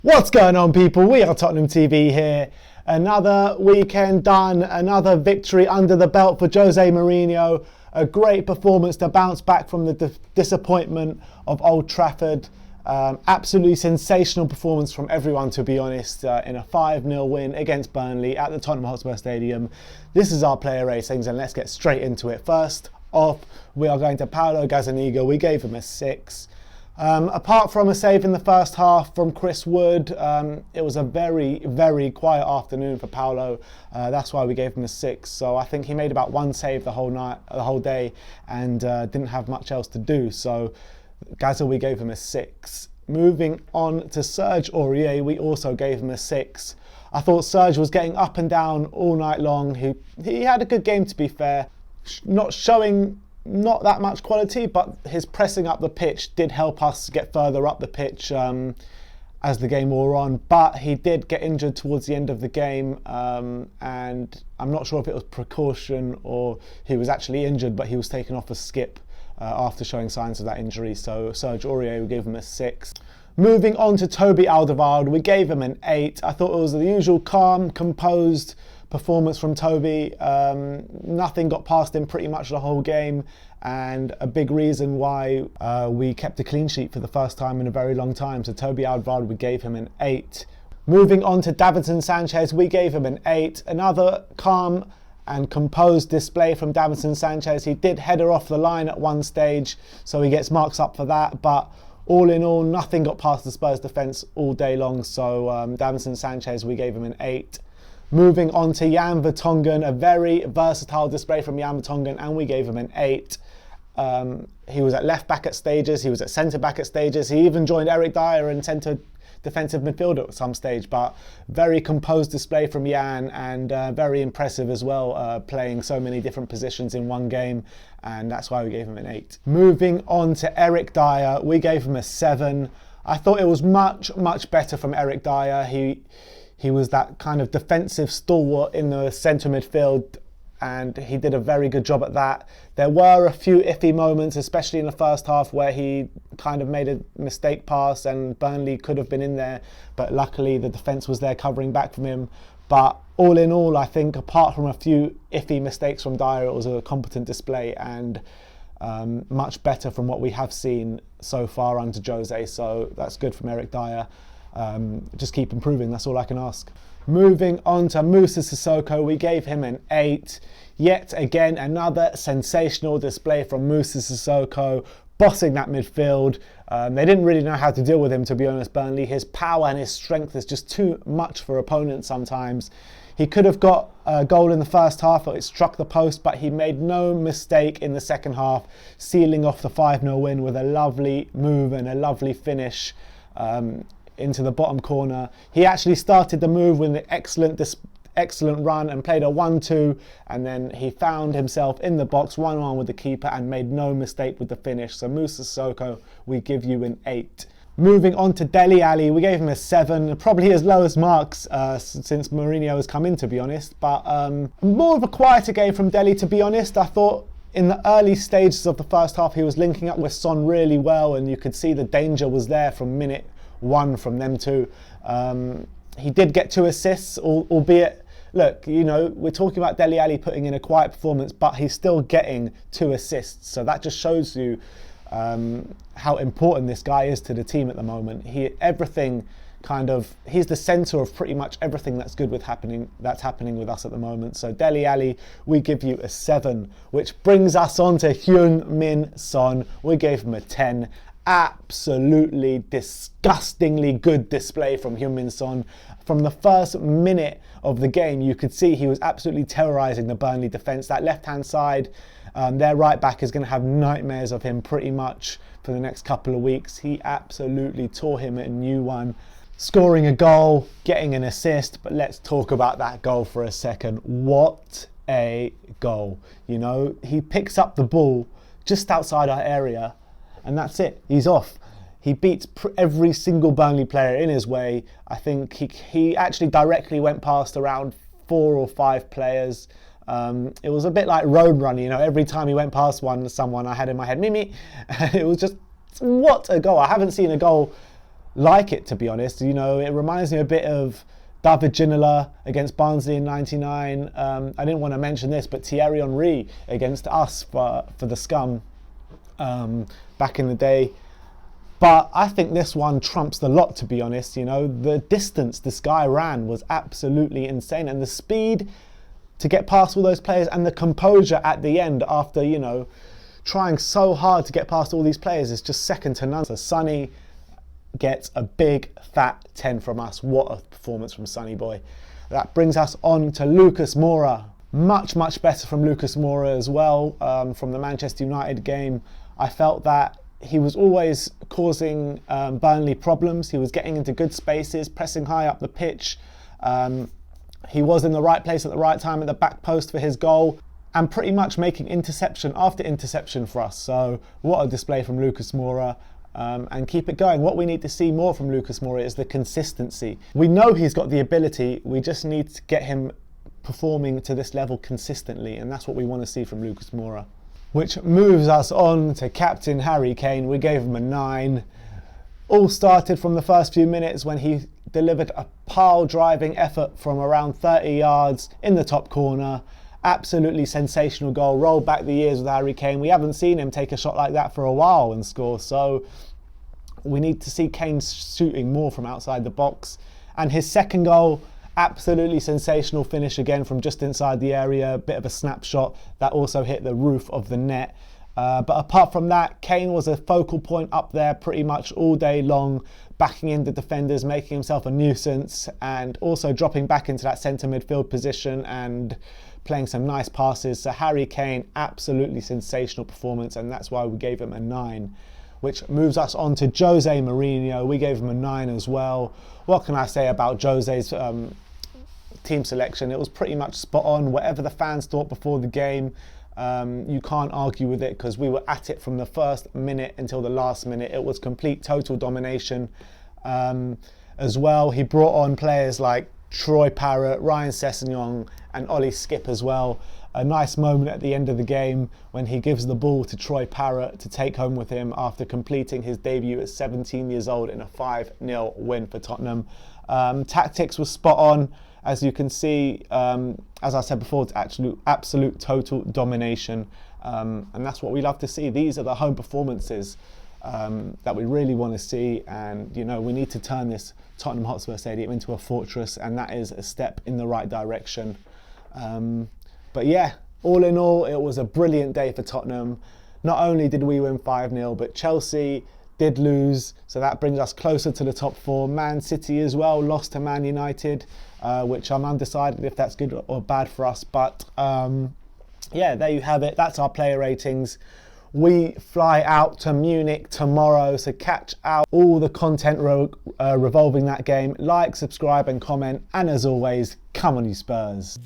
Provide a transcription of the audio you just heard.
What's going on, people? We are Tottenham TV here. Another weekend done, another victory under the belt for Jose Mourinho. A great performance to bounce back from the disappointment of Old Trafford. Absolutely sensational performance from everyone, to be honest, in a 5-0 win against Burnley at the Tottenham Hotspur Stadium. This is our player ratings, and let's get straight into it. First off, we are going to Paulo Gazzaniga. We gave him a 6. Apart from a save in the first half from Chris Wood, it was a very, very quiet afternoon for Paulo. That's why we gave him a 6. So I think he made about one save the whole day, and didn't have much else to do. So Gazza, we gave him a 6. Moving on to Serge Aurier, we also gave him a 6. I thought Serge was getting up and down all night long. He had a good game, to be fair. Not showing not that much quality, but his pressing up the pitch did help us get further up the pitch as the game wore on. But he did get injured towards the end of the game, and I'm not sure if it was precaution or he was actually injured, but he was taken off a skip after showing signs of that injury. So Serge Aurier, we gave him a 6. Moving on to Toby Alderweireld, we gave him an 8. I thought it was the usual calm, composed performance from Toby. Nothing got past him pretty much the whole game, and a big reason why we kept a clean sheet for the first time in a very long time. So Toby Alderweireld, we gave him an 8. Moving on to Davinson Sanchez, we gave him an 8. Another calm and composed display from Davinson Sanchez. He did header off the line at one stage, so he gets marks up for that, but all in all, nothing got past the Spurs defence all day long. So Davinson Sanchez, we gave him an 8. Moving on to Jan Vertonghen, a very versatile display from Jan Vertonghen, and we gave him an 8. He was at left back at stages, he was at centre back at stages, he even joined Eric Dyer in centre defensive midfield at some stage, but very composed display from Jan, and very impressive as well, playing so many different positions in one game, and that's why we gave him an 8. Moving on to Eric Dyer, we gave him a 7. I thought it was much, much better from Eric Dyer. He was that kind of defensive stalwart in the centre midfield, and he did a very good job at that. There were a few iffy moments, especially in the first half, where he kind of made a mistake pass and Burnley could have been in there, but luckily the defence was there covering back from him. But all in all, I think apart from a few iffy mistakes from Dyer, it was a competent display, and much better from what we have seen so far under Jose. So that's good from Eric Dyer. Just keep improving, that's all I can ask. Moving on to Moussa Sissoko, we gave him an 8. Yet again, another sensational display from Moussa Sissoko, bossing that midfield. They didn't really know how to deal with him, to be honest, Burnley. His power and his strength is just too much for opponents sometimes. He could have got a goal in the first half, it struck the post, but he made no mistake in the second half, sealing off the 5-0 win with a lovely move and a lovely finish into the bottom corner. He actually started the move with an excellent run and played a 1-2, and then he found himself in the box 1-1 with the keeper and made no mistake with the finish. So Moussa Sissoko, we give you an 8. Moving on to Dele Alli, we gave him a 7, probably his lowest marks since Mourinho has come in, to be honest, but more of a quieter game from Dele, to be honest. I thought in the early stages of the first half he was linking up with Son really well, and you could see the danger was there from minute 1 from them two. He did get 2 assists, albeit, look, you know, we're talking about Dele Alli putting in a quiet performance, but he's still getting 2 assists. So that just shows you how important this guy is to the team at the moment. He's the centre of pretty much everything that's happening with us at the moment. So Dele Alli, we give you a 7, which brings us on to Heung-min Son. We gave him a 10. Absolutely disgustingly good display from Heung-min Son. From the first minute of the game, you could see he was absolutely terrorising the Burnley defence. That left-hand side, their right back is going to have nightmares of him pretty much for the next couple of weeks. He absolutely tore him a new one, scoring a goal, getting an assist. But let's talk about that goal for a second. What a goal. You know, he picks up the ball just outside our area, and that's it, he's off. He beats every single Burnley player in his way. I think he actually directly went past around 4 or 5 players. It was a bit like road running, you know, every time he went past someone I had in my head, Mimi. It was just, what a goal. I haven't seen a goal like it, to be honest. You know, it reminds me a bit of David Ginola against Barnsley in '99. I didn't want to mention this, but Thierry Henry against us for the Scum back in the day. But I think this one trumps the lot, to be honest. You know, the distance this guy ran was absolutely insane, and the speed to get past all those players and the composure at the end after, you know, trying so hard to get past all these players is just second to none. So Sonny gets a big fat 10 from us. What a performance from Sonny boy. That brings us on to Lucas Moura. Much better from Lucas Moura as well. From the Manchester United game, I felt that he was always causing Burnley problems. He was getting into good spaces, pressing high up the pitch. He was in the right place at the right time at the back post for his goal, and pretty much making interception after interception for us. So what a display from Lucas Moura, and keep it going. What we need to see more from Lucas Moura is the consistency. We know he's got the ability, we just need to get him performing to this level consistently, and that's what we want to see from Lucas Moura. Which moves us on to Captain Harry Kane. We gave him a 9. All started from the first few minutes when he delivered a pile-driving effort from around 30 yards in the top corner. Absolutely sensational goal. Rolled back the years with Harry Kane. We haven't seen him take a shot like that for a while and score. So we need to see Kane shooting more from outside the box. And his second goal, absolutely sensational finish again from just inside the area. A bit of a snapshot that also hit the roof of the net. But apart from that, Kane was a focal point up there pretty much all day long, backing in the defenders, making himself a nuisance, and also dropping back into that centre midfield position and playing some nice passes. So Harry Kane, absolutely sensational performance, and that's why we gave him a 9. Which moves us on to Jose Mourinho. We gave him a 9 as well. What can I say about Jose's team selection? It was pretty much spot on. Whatever the fans thought before the game, you can't argue with it, because we were at it from the first minute until the last minute. It was complete total domination as well. He brought on players like Troy Parrott, Ryan Sessegnon and Ollie Skip as well. A nice moment at the end of the game when he gives the ball to Troy Parrott to take home with him after completing his debut at 17 years old in a 5-0 win for Tottenham. Tactics was spot on. As you can see, as I said before, it's absolute total domination. And that's what we love to see. These are the home performances that we really want to see. And, you know, we need to turn this Tottenham Hotspur Stadium into a fortress. And that is a step in the right direction. But yeah, all in all, it was a brilliant day for Tottenham. Not only did we win 5-0, but Chelsea did lose. So that brings us closer to the top 4. Man City as well lost to Man United. Which I'm undecided if that's good or bad for us. But yeah, there you have it. That's our player ratings. We fly out to Munich tomorrow, so catch out all the content revolving that game. Like, subscribe and comment. And as always, come on you Spurs.